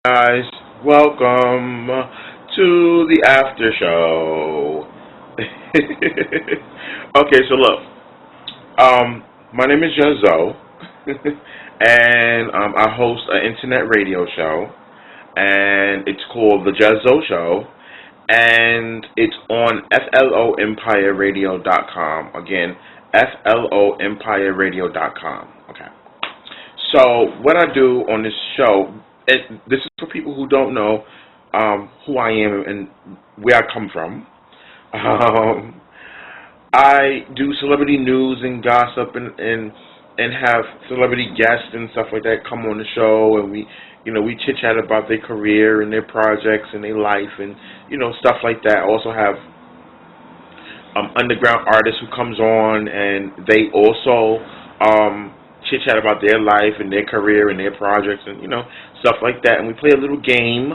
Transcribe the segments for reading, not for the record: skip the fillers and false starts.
Guys, welcome to the after show. Okay, so look, my name is Jazzo, and I host an internet radio show, and it's called The Jazzo Show, and it's on FLOEmpireRadio.com. Again, FLOEmpireRadio.com. Okay. So what I do on this show, this is for people who don't know who I am and where I come from. Um, I do celebrity news and gossip and have celebrity guests and stuff like that come on the show, and we chit chat about their career and their projects and their life and stuff like that. I also have underground artists who comes on and they also chit chat about their life and their career and their projects and stuff like that. And we play a little game,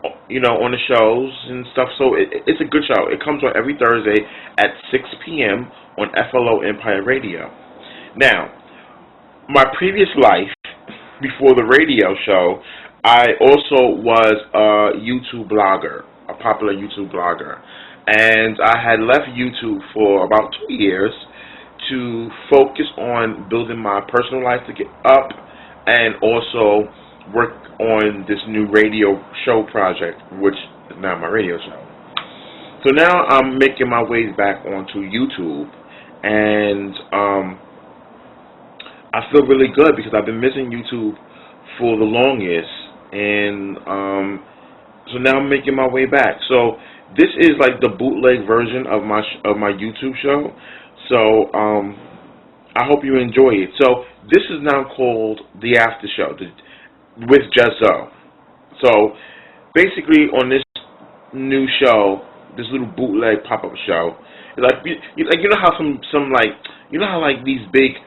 on the shows and stuff. So it's a good show. It comes on every Thursday at 6 p.m. on FLO Empire Radio. Now, my previous life before the radio show, I also was a YouTube blogger, a popular YouTube blogger. And I had left YouTube for about 2 years to focus on building my personal life to get up and also work on this new radio show project, which is now my radio show. So now I'm making my way back onto YouTube, and I feel really good because I've been missing YouTube for the longest, and so now I'm making my way back. So this is like the bootleg version of my YouTube show. So I hope you enjoy it. So this is now called the After Show with Jazzo. So basically on this new show, this little bootleg pop-up show, like you know how some like how like these big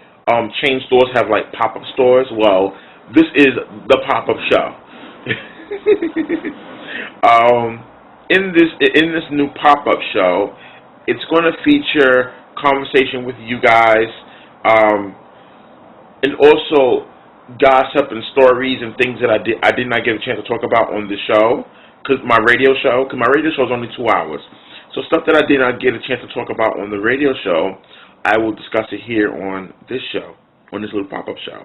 chain stores have like pop-up stores. Well, this is the pop-up show. In this new pop-up show, it's going to feature conversation with you guys, and also gossip and stories and things that I did not get a chance to talk about on the show, because my radio show is only 2 hours. So stuff that I did not get a chance to talk about on the radio show, I will discuss it here on this show, on this little pop-up show.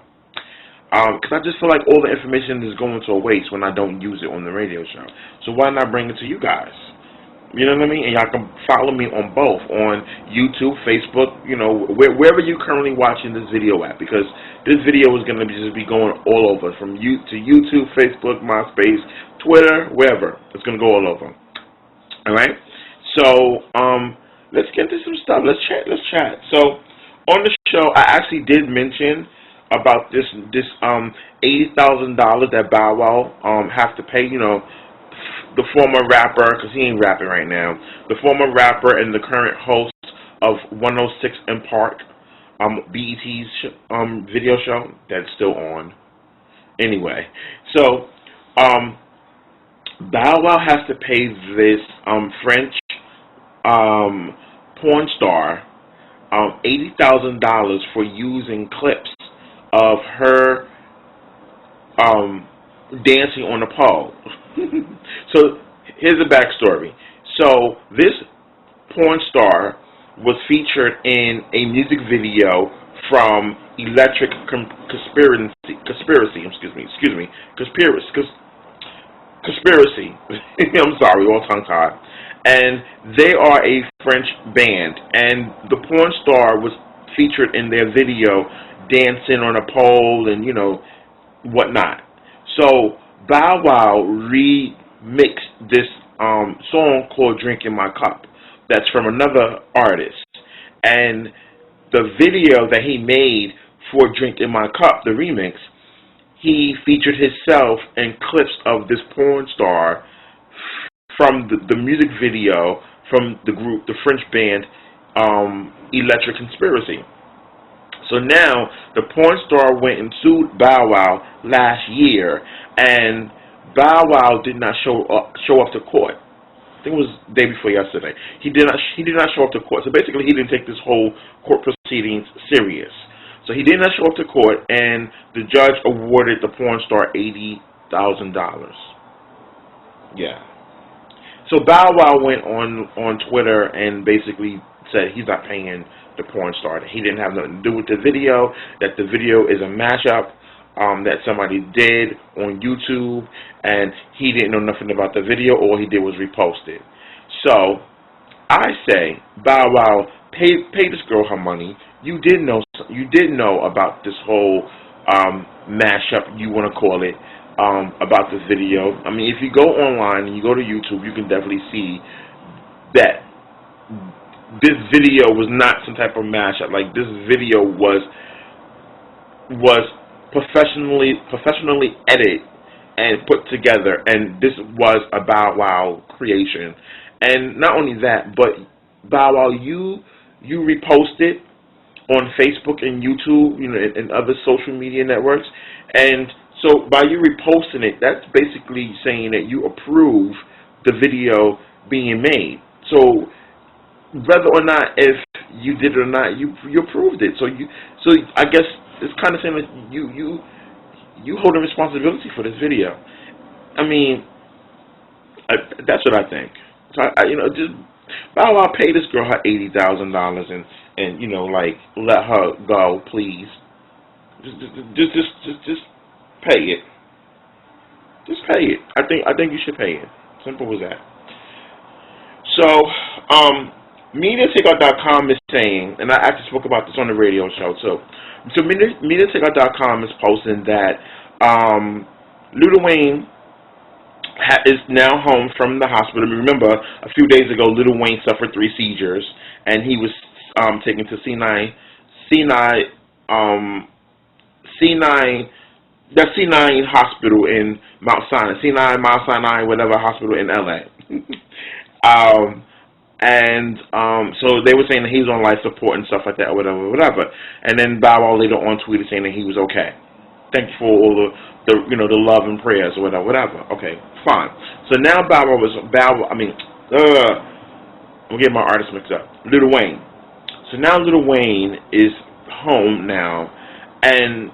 Because I just feel like all the information is going to a waste when I don't use it on the radio show. So why not bring it to you guys? You know what I mean? And y'all can follow me on both, on YouTube, Facebook, wherever you're currently watching this video at. Because this video is going to just be going all over, from to YouTube, Facebook, MySpace, Twitter, wherever. It's going to go all over. All right? So let's get into some stuff. Let's chat. So on the show, I actually did mention about this $80,000 that Bow Wow have to pay, the former rapper, because he ain't rapping right now, the former rapper and the current host of 106 in Park, BET's video show that's still on. Anyway, so Bow Wow has to pay this French porn star $80,000 for using clips of her dancing on a pole. So here's the backstory. So this porn star was featured in a music video from Electric Conspiracy. I'm sorry, all tongue tied. And they are a French band, and the porn star was featured in their video dancing on a pole and whatnot. So Bow Wow remixed this song called "Drink in My Cup" that's from another artist, and the video that he made for "Drink in My Cup," the remix, he featured himself in clips of this porn star from the music video from the group, the French band Electric Conspiracy. So now the porn star went and sued Bow Wow last year, and Bow Wow did not show up to court. I think it was the day before yesterday. He did not show up to court. So basically, he didn't take this whole court proceedings serious. So he did not show up to court, and the judge awarded the porn star $80,000. Yeah. So Bow Wow went on Twitter and basically said he's not paying the porn star. He didn't have nothing to do with the video. That the video is a mashup that somebody did on YouTube, and he didn't know nothing about the video. All he did was repost it. So I say, Bow Wow, pay this girl her money. You did know about this whole mashup, you want to call it, about this video. I mean, if you go online and you go to YouTube, you can definitely see that this video was not some type of mashup. Like, this video was professionally edited and put together, and this was a Bow Wow creation. And not only that, but Bow Wow, you repost it on Facebook and YouTube, and other social media networks. And so by you reposting it, that's basically saying that you approve the video being made. So whether or not, if you did it or not, you approved it. So I guess it's kind of saying that you hold a responsibility for this video. I mean, that's what I think. So just Bow Wow, pay this girl her $80,000 and like, let her go, please. Just pay it. Just pay it. I think you should pay it. Simple as that. So, MediaTakeout.com is saying, and I actually spoke about this on the radio show too. So MediaTakeout.com is posting that Lil Wayne is now home from the hospital. Remember, a few days ago, Lil Wayne suffered 3 seizures, and he was taken to C9 hospital in Mount Sinai, C9 Mount Sinai, whatever hospital in LA. So they were saying that he's on life support and stuff like that, or whatever. And then Bow Wow later on tweeted saying that he was okay. Thank you for all the love and prayers, or whatever. Okay, fine. So now I'm getting my artists mixed up. Lil Wayne. So now Lil Wayne is home now, and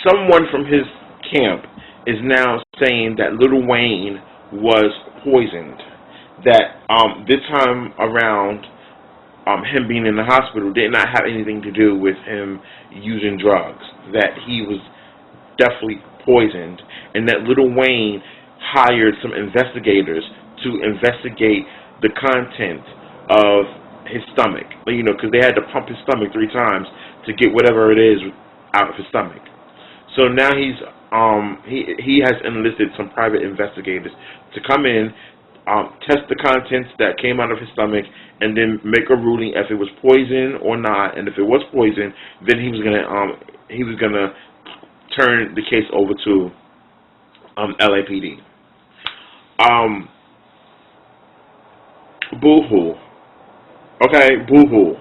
someone from his camp is now saying that Lil Wayne was poisoned. That this time around, him being in the hospital did not have anything to do with him using drugs. That he was definitely poisoned, and that Lil Wayne hired some investigators to investigate the content of his stomach. Because they had to pump his stomach 3 times to get whatever it is out of his stomach. So now he has enlisted some private investigators to come in, test the contents that came out of his stomach, and then make a ruling if it was poison or not. And if it was poison, then he was gonna turn the case over to LAPD. Boo-hoo. Okay, boo-hoo.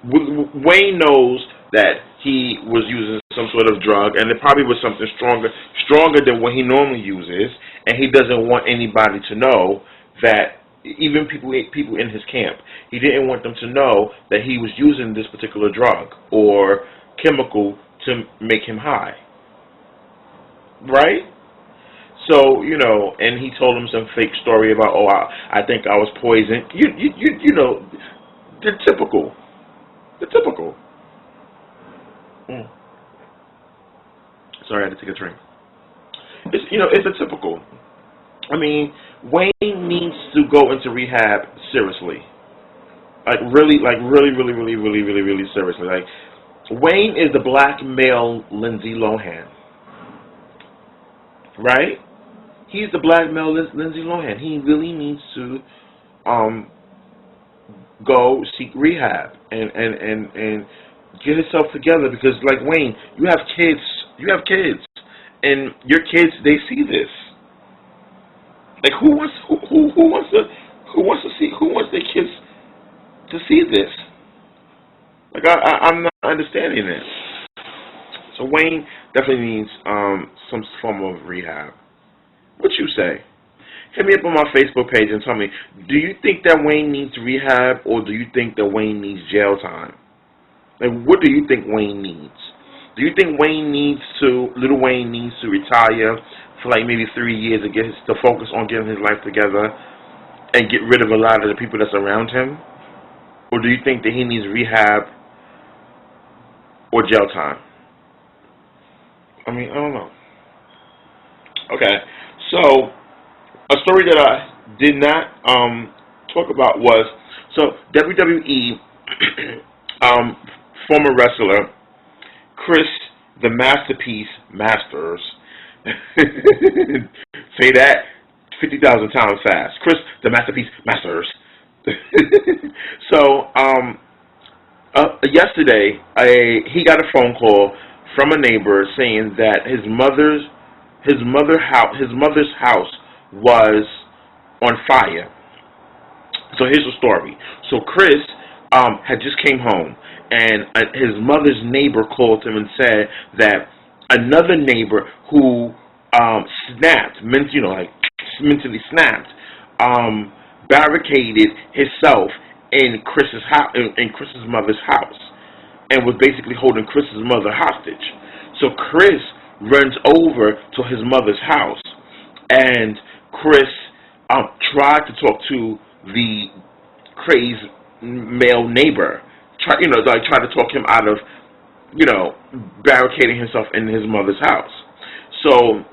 Wayne knows that he was using some sort of drug, and it probably was something stronger than what he normally uses, and he doesn't want anybody to know that, even people in his camp, he didn't want them to know that he was using this particular drug or chemical to make him high. Right? So, and he told him some fake story about, I think I was poisoned. The typical. Sorry, I had to take a drink. It's a typical. I mean, Wayne needs to go into rehab seriously. Really seriously. Like, Wayne is the black male Lindsay Lohan. Right? He's the black male Lindsay Lohan. He really needs to go seek rehab and get himself together, because, like, Wayne, you have kids, and your kids, they see this. Like, who wants their kids to see this? Like, I'm not understanding it. So Wayne definitely needs some form of rehab. What you say? Hit me up on my Facebook page and tell me, do you think that Wayne needs rehab, or do you think that Wayne needs jail time? Like, what do you think Wayne needs? Do you think Lil Wayne needs to retire for like maybe 3 years to focus on getting his life together and get rid of a lot of the people that's around him? Or do you think that he needs rehab or jail time? I mean, I don't know. Okay, so a story that I did not talk about was, so WWE former wrestler Chris the Masterpiece Masters say that 50,000 times fast. Chris the Masterpiece Masters. So yesterday he got a phone call from a neighbor saying that his mother's house was on fire. So here's the story. So Chris had just came home, and his mother's neighbor called him and said that another neighbor who mentally snapped, barricaded himself in Chris's mother's house, and was basically holding Chris's mother hostage. So Chris runs over to his mother's house, and Chris tried to talk to the crazed male neighbor, tried to talk him out of, barricading himself in his mother's house. So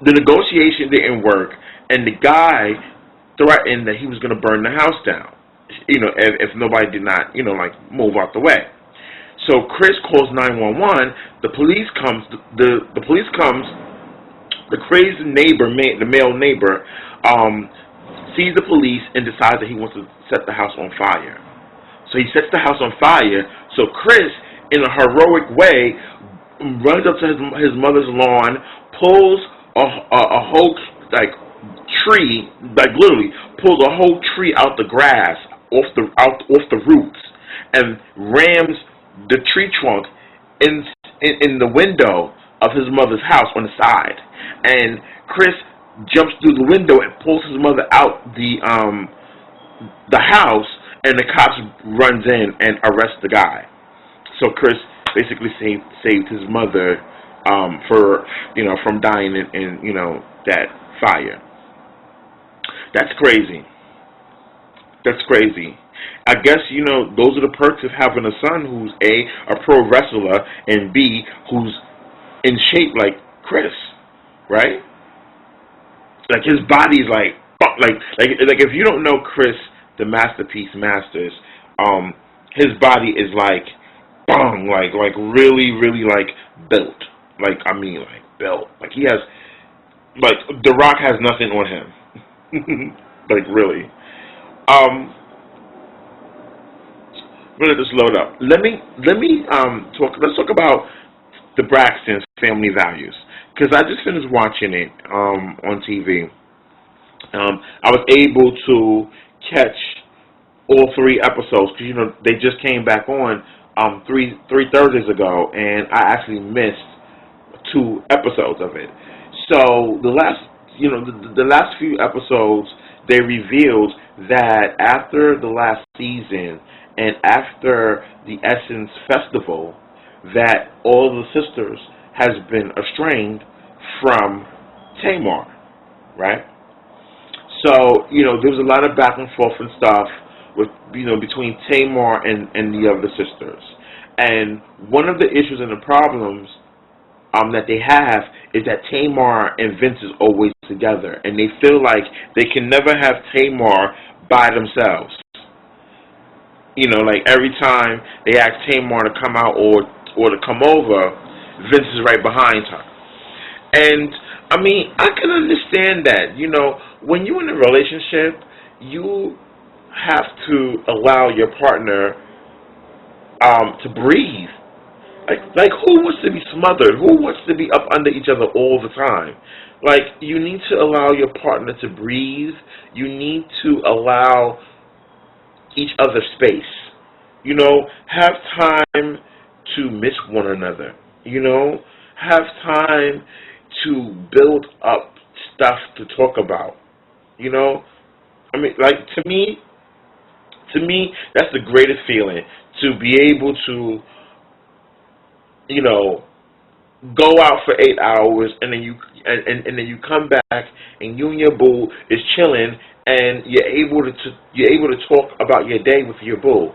the negotiation didn't work, and the guy threatened that he was going to burn the house down, if nobody did not, move out the way. So Chris calls 911. The police comes. The police comes. The crazy neighbor, the male neighbor, sees the police and decides that he wants to set the house on fire. So he sets the house on fire. So Chris, in a heroic way, runs up to his mother's lawn, pulls a whole tree, literally pulls a whole tree out the grass, off the roots, and rams the tree trunk in the window of his mother's house on the side. And Chris jumps through the window and pulls his mother out the house, and the cops runs in and arrests the guy. So Chris basically saved his mother from dying in that fire. That's crazy. That's crazy. I guess, those are the perks of having a son who's a pro wrestler, and B, who's in shape like Chris, right? Like his body's like if you don't know Chris the Masterpiece Masters, his body is like really, really built. Built. Like he has, The Rock has nothing on him. Really. Let this load up. Let me talk. Let's talk about the Braxton Family Values, because I just finished watching it on TV. I was able to catch all 3 episodes because they just came back on three Thursdays ago, and I actually missed 2 episodes of it. So the last few episodes, they revealed that after the last season and after the Essence Festival, that all the sisters has been estranged from Tamar, right? So, there was a lot of back and forth and stuff with, between Tamar and the other sisters. And one of the issues and the problems that they have is that Tamar and Vince is always together, and they feel like they can never have Tamar by themselves. Every time they ask Tamar to come out or to come over, Vince is right behind her. And I mean, I can understand that. When you're in a relationship, you have to allow your partner to breathe. Like who wants to be smothered? Who wants to be up under each other all the time? You need to allow your partner to breathe. You need to allow each other space. Have time to miss one another. Have time to build up stuff to talk about. I mean, to me, that's the greatest feeling, to be able to, go out for 8 hours, and then and then you come back, and you and your boo is chilling, and you're able to talk about your day with your boo.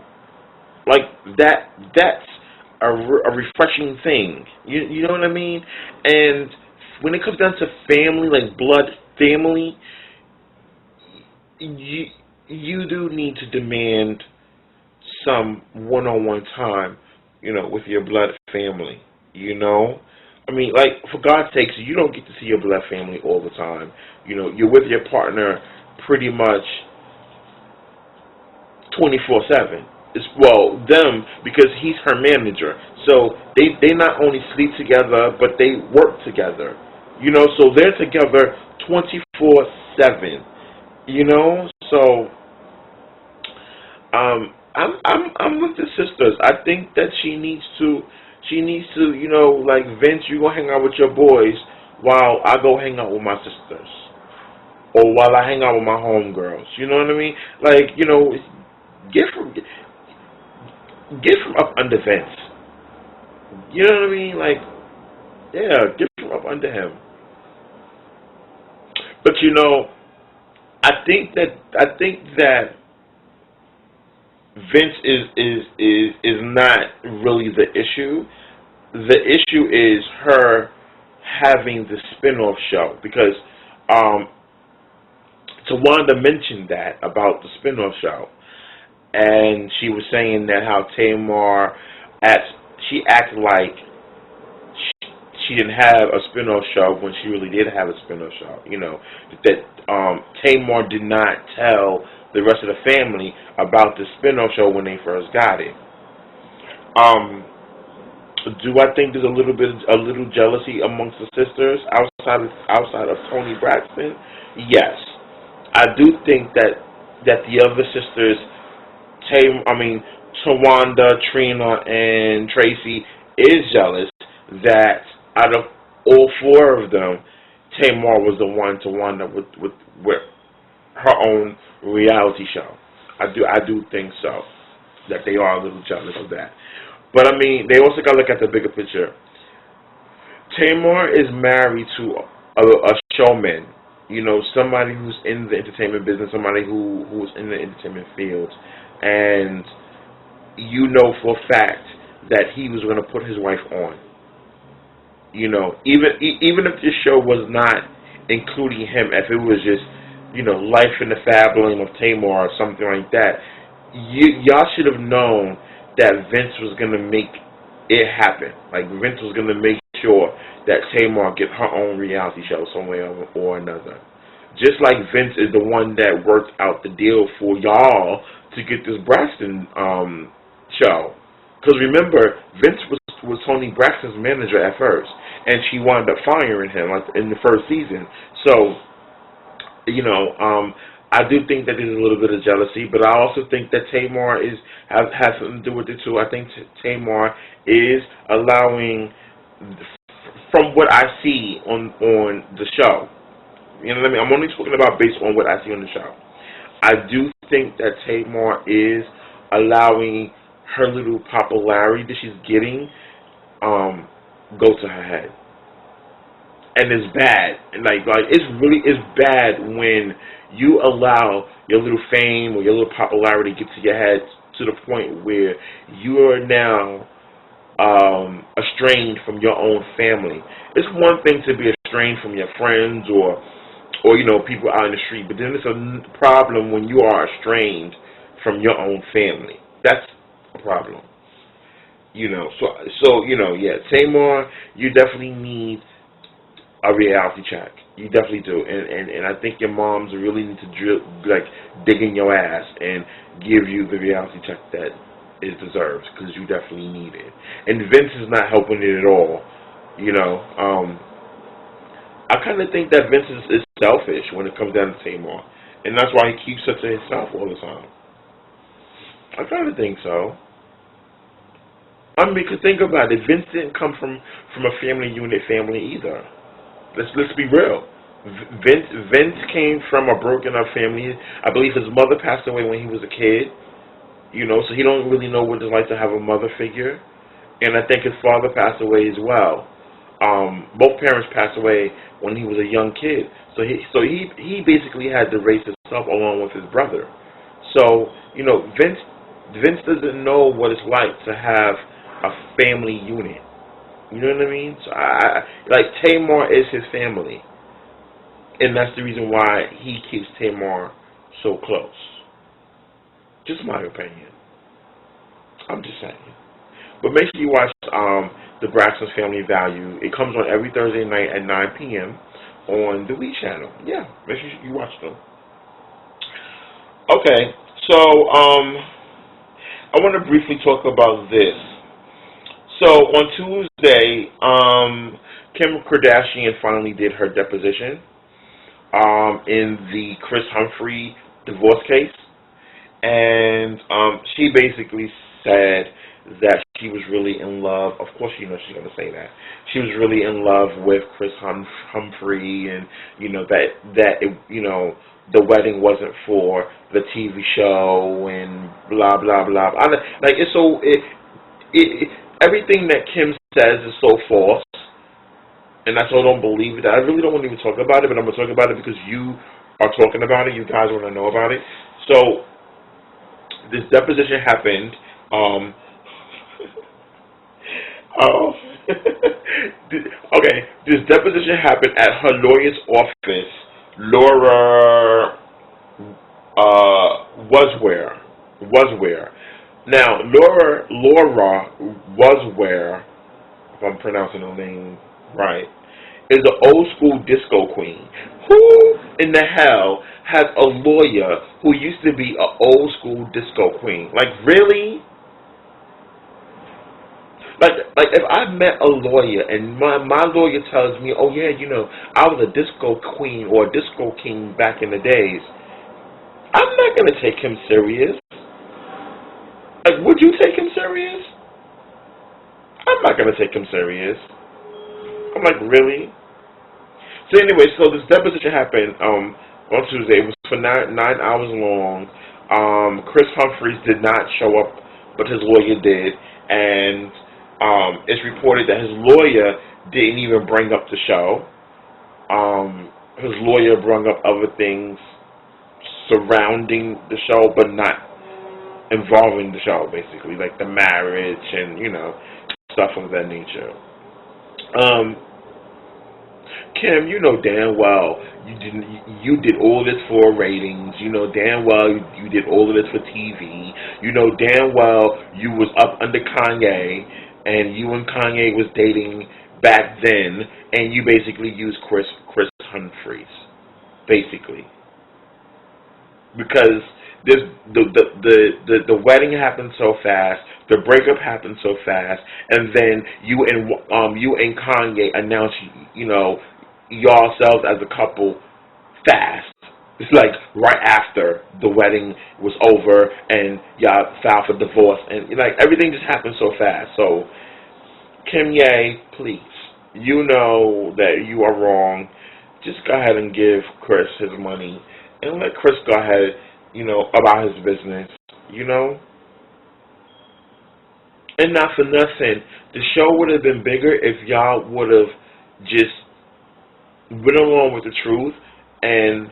Like that. That's a refreshing thing. You know what I mean? And when it comes down to family, like blood family, you you do need to demand some one-on-one time, with your blood family. You know, I mean, like for God's sakes, you don't get to see your blood family all the time. You're with your partner pretty much 24/7. It's, well, them because he's her manager, so they not only sleep together but they work together. So they're together 24/7. So I'm with the sisters. I think that she needs to like Vince. You go hang out with your boys while I go hang out with my sisters, or while I hang out with my homegirls. You know what I mean? Like get from get from up under Vince. You know what I mean? Like yeah, get from up under him. But I think that Vince is not really the issue. The issue is her having the spin-off show because um, Tawanda mentioned that about the spin-off show, and she was saying that how Tamar act she acted like she didn't have a spin-off show when she really did have a spin-off show. That Tamar did not tell the rest of the family about the spin-off show when they first got it. Um, do I think there's a little jealousy amongst the sisters outside of Tony Braxton? Yes, I do think that the other sisters, Tawanda, Trina, and Tracy, is jealous that out of all four of them, Tamar was the one to wind up with her own reality show. I do think so, that they are a little jealous of that. But they also got to look at the bigger picture. Tamar is married to a showman, somebody who's in the entertainment business, somebody who's in the entertainment field, and for a fact that he was going to put his wife on. Even if this show was not including him, if it was just Life in the Fab Lane of Tamar or something like that, y'all should have known that Vince was gonna make it happen. Like Vince was gonna make sure that Tamar get her own reality show somewhere or another. Just like Vince is the one that worked out the deal for y'all to get this Braxton show. Because remember, Vince was Tony Braxton's manager at first, and she wound up firing him like in the first season. So, I do think that there's a little bit of jealousy, but I also think that Tamar has something to do with it too. I think Tamar is allowing, from what I see on the show. You know what I mean? I'm only talking about based on what I see on the show. I do think that Tamar is allowing her little popularity that she's getting go to her head, and it's bad. And like it's bad when you allow your little fame or your little popularity to get to your head to the point where you are now estranged from your own family. It's one thing to be estranged from your friends or people out in the street, but then it's a problem when you are estranged from your own family. That's a problem. Yeah, Tamar, you definitely need a reality check. You definitely do, and I think your moms really need to dig in your ass and give you the reality check that it deserves, because you definitely need it. And Vince is not helping it at all. I kind of think that Vince is selfish when it comes down to Tamar, and that's why he keeps her to himself all the time. I kind of think so. Because think about it, Vince didn't come from a family unit family either. Let's be real. Vince came from a broken up family. I believe his mother passed away when he was a kid. So he don't really know what it's like to have a mother figure. And I think his father passed away as well. Both parents passed away when he was a young kid. So he basically had to raise himself along with his brother. So Vince doesn't know what it's like to have a family unit. You know what I mean? So like Tamar is his family, and that's the reason why he keeps Tamar so close. Just my opinion. I'm just saying. But make sure you watch the Braxton Family Value. It comes on every Thursday night at 9 p.m. on the Wii channel. Yeah, make sure you watch them. Okay, so I want to briefly talk about this. So on Tuesday, Kim Kardashian finally did her deposition in the Chris Humphrey divorce case, and she basically said that she was really in love. Of course, she's going to say that she was really in love with Chris Humphrey, and that the wedding wasn't for the TV show and blah blah blah. Everything that Kim says is so false, and that's why I don't believe it. I really don't want to even talk about it, but I'm going to talk about it because you are talking about it. You guys want to know about it. So this deposition happened. Okay, this deposition happened at her lawyer's office. Laura was where. Now, Laura was where, if I'm pronouncing her name right, is an old school disco queen. Who in the hell has a lawyer who used to be an old school disco queen? Like, really? Like if I met a lawyer and my lawyer tells me, oh yeah, I was a disco queen or a disco king back in the days, I'm not going to take him serious. Like, would you take him serious? I'm not going to take him serious. I'm like, really? So anyway, so this deposition happened on Tuesday. It was for 9 hours long. Chris Humphreys did not show up, but his lawyer did. And it's reported that his lawyer didn't even bring up the show. His lawyer brought up other things surrounding the show, but not involving the show, basically, like the marriage and, stuff of that nature. Kim, you know damn well you did all this for ratings. You know damn well you did all of this for TV. You know damn well you was up under Kanye, and you and Kanye was dating back then, and you basically used Chris Humphreys, basically, because the wedding happened so fast, the breakup happened so fast, and then you and Kanye announced yourselves as a couple fast. It's like right after the wedding was over and y'all filed for divorce, and everything just happened so fast. So Kim Ye, please, you know that you are wrong. Just go ahead and give Chris his money and let Chris go ahead, about his business, And not for nothing, the show would have been bigger if y'all would have just went along with the truth and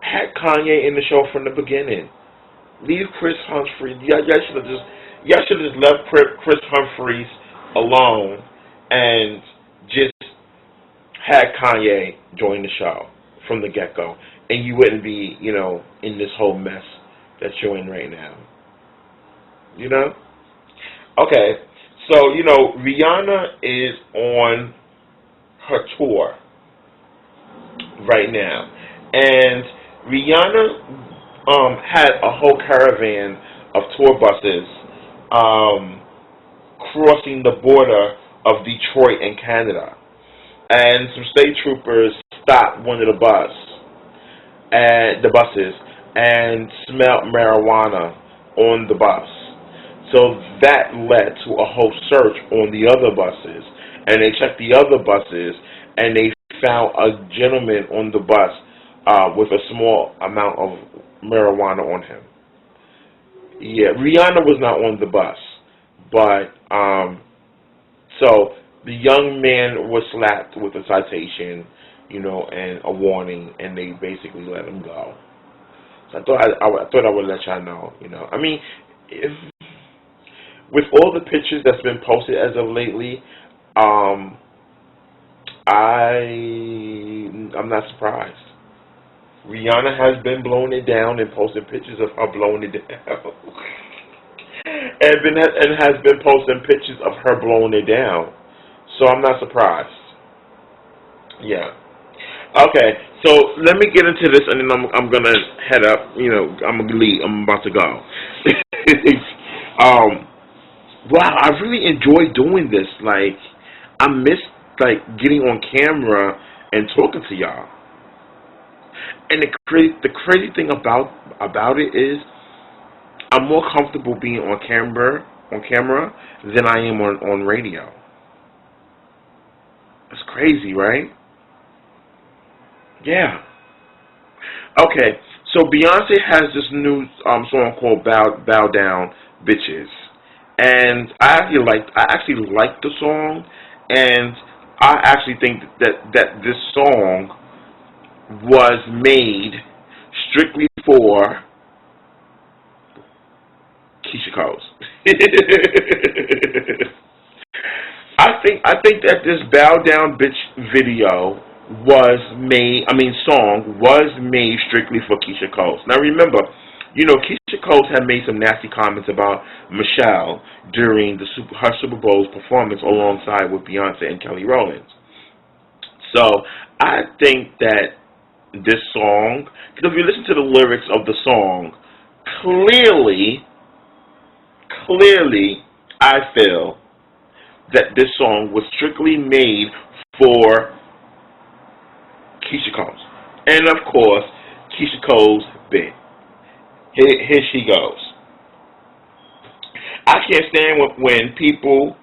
had Kanye in the show from the beginning. Leave Chris Humphreys. Y'all should have just left Chris Humphreys alone and just had Kanye join the show from the get-go, and you wouldn't be, in this whole mess that you're in right now. Okay, so, Rihanna is on her tour right now, and Rihanna had a whole caravan of tour buses crossing the border of Detroit and Canada, and some state troopers stopped one of the buses and smelled marijuana on the bus. So that led to a whole search on the other buses, and they checked the other buses, and they found a gentleman on the bus with a small amount of marijuana on him. Yeah, Rihanna was not on the bus, but so the young man was slapped with a citation, and a warning, and they basically let him go. So I thought I would let y'all know. I mean, if, with all the pictures that's been posted as of lately, um, I'm not surprised. Rihanna has been blowing it down and posting pictures of her blowing it down, and has been posting pictures of her blowing it down. So I'm not surprised. Yeah. Okay. So let me get into this, and then I'm gonna head up. I'm gonna leave. I'm about to go. um. Wow, I really enjoy doing this. Like, I miss getting on camera and talking to y'all. And the crazy thing about it is, I'm more comfortable being on camera than I am on radio. It's crazy, right? Yeah. Okay. So Beyonce has this new song called "Bow Down, Bitches," and I actually like the song, and I actually think that this song was made strictly for Keisha Coles. I think that this Bow Down Bitch video song was made strictly for Keisha Coles. Now remember, Keisha Coles had made some nasty comments about Michelle during her Super Bowl's performance alongside with Beyonce and Kelly Rowland. So I think that this song, because if you listen to the lyrics of the song, clearly, I feel that this song was strictly made for Keisha Coles. And of course, Keisha Coles bit. Here she goes. I can't stand when people,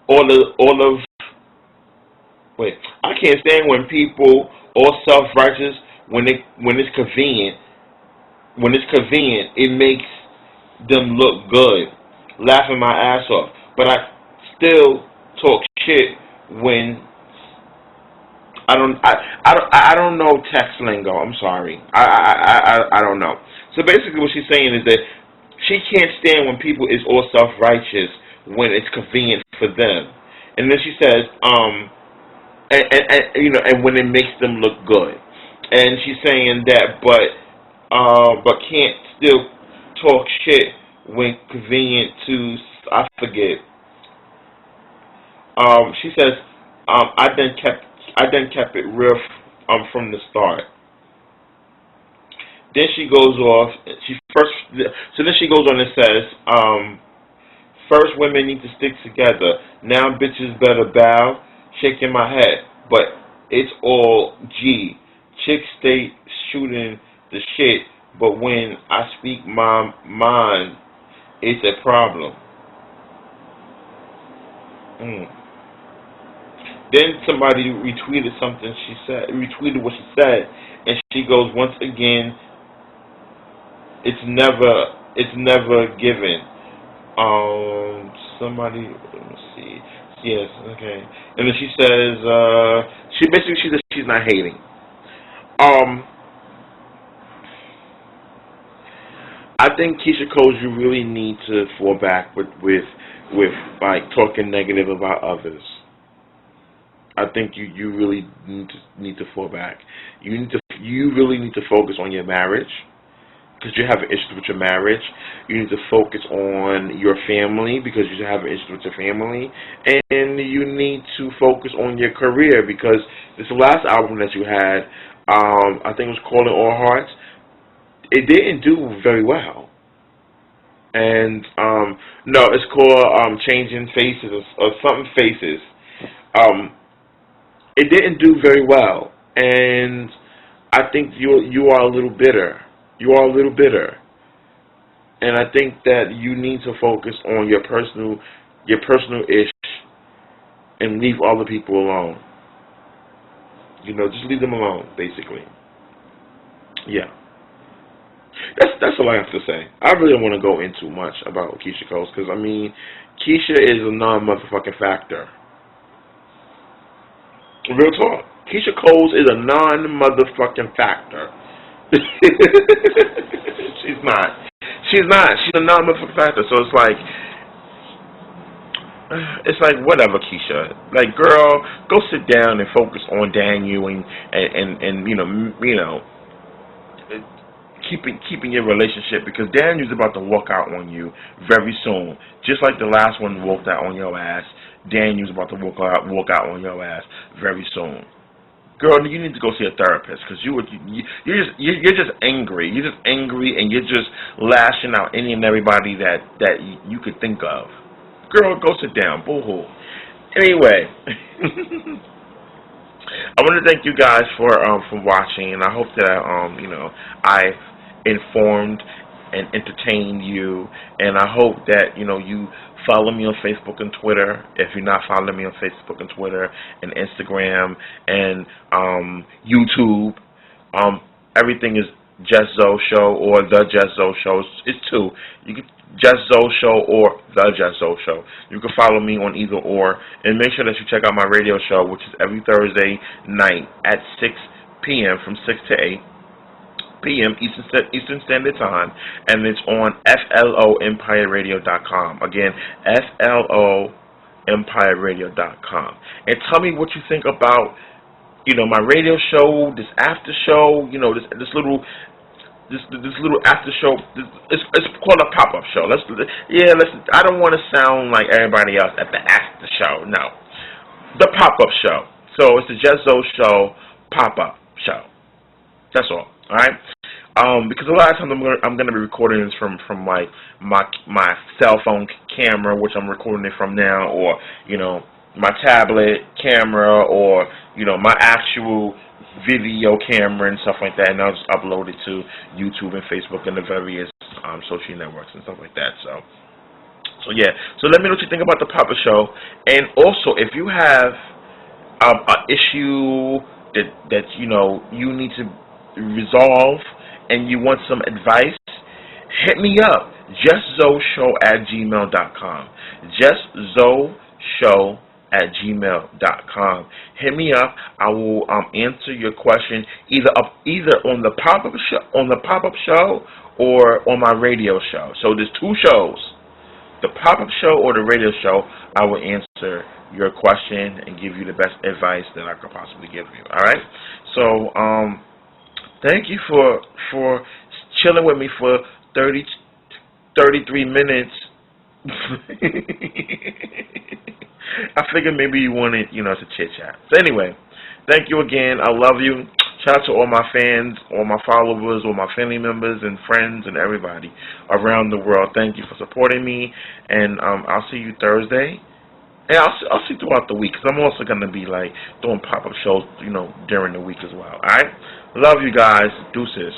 all of, wait, I can't stand when people all self-righteous when it's convenient. When it's convenient, it makes them look good, laughing my ass off. But I still talk shit when I don't know text lingo. I'm sorry. I don't know. So basically, what she's saying is that she can't stand when people is all self-righteous when it's convenient for them. And then she says, and when it makes them look good. And she's saying that, but can't still talk shit when convenient to, I forget. She says, I then kept it real from the start. Then she goes off. So then she goes on and says, first women need to stick together. Now bitches better bow. Shaking my head, but it's all G. Chicks stay shooting the shit, but when I speak my mind, it's a problem. Mm. Then somebody retweeted what she said, and she goes, once again, it's never given. Somebody, let me see. Yes, okay. And then she says, she says she's not hating. Um, I think Keisha Coles, you really need to fall back with like talking negative about others. I think you really need to fall back. You really need to focus on your marriage, because you have an issue with your marriage. You need to focus on your family, because you have an issue with your family, and you need to focus on your career, because this last album that you had, I think it was called All Hearts. It didn't do very well, and no, it's called Changing Faces or something Faces. Um, it didn't do very well, and I think you are a little bitter. You are a little bitter, and I think that you need to focus on your personal ish, and leave other people alone. Just leave them alone, basically. Yeah, that's all I have to say. I really don't want to go into much about Keisha Coles, because Keisha is a non-motherfucking factor. Real talk. Keisha Coles is a non-motherfucking factor. She's not. She's not. She's a non-motherfucking factor. So it's like whatever, Keisha. Like, girl, go sit down and focus on Daniel and keeping your relationship, because Daniel's about to walk out on you very soon. Just like the last one walked out on your ass, Daniel's about to walk out on your ass very soon. Girl, you need to go see a therapist, because you're just angry. You're just angry, and you're just lashing out any and everybody that you could think of. Girl, go sit down. Boo-hoo. Anyway, I want to thank you guys for watching, and I hope that I informed and entertained you, and I hope that you follow me on Facebook and Twitter. If you're not following me on Facebook and Twitter and Instagram and YouTube, everything is Just Zoe Show or The Just Zoe Show. It's two. You can Just Zoe Show or The Just Zoe Show. You can follow me on either or, and make sure that you check out my radio show, which is every Thursday night at 6 p.m. from 6 to 8 p.m. Eastern Standard Time, and it's on FLOEmpireRadio.com. Again, FLOEmpireRadio.com. And tell me what you think about my radio show, this after show, this little after show. It's called a pop-up show. I don't want to sound like everybody else at the after show. No, the pop-up show. So it's the Just Zoe Show pop-up show. That's all. All right. Because a lot of times I'm gonna be recording this from like my cell phone camera, which I'm recording it from now, or my tablet camera, or my actual video camera and stuff like that, and I'll just upload it to YouTube and Facebook and the various social networks and stuff like that. So yeah. So let me know what you think about the Papa Show, and also if you have an issue that you need to resolve and you want some advice, hit me up. JustZoeShow@gmail.com. JustZoeShow@gmail.com. Hit me up. I will answer your question either on the pop-up show or on my radio show. So there's two shows, the pop-up show or the radio show. I will answer your question and give you the best advice that I could possibly give you. All right. So thank you for chilling with me for 33 minutes. I figured maybe you wanted, to chit-chat. So anyway, thank you again. I love you. Shout out to all my fans, all my followers, all my family members and friends and everybody around the world. Thank you for supporting me, and I'll see you Thursday. And I'll see throughout the week, because I'm also going to be doing pop-up shows, during the week as well. All right? Love you guys. Deuces.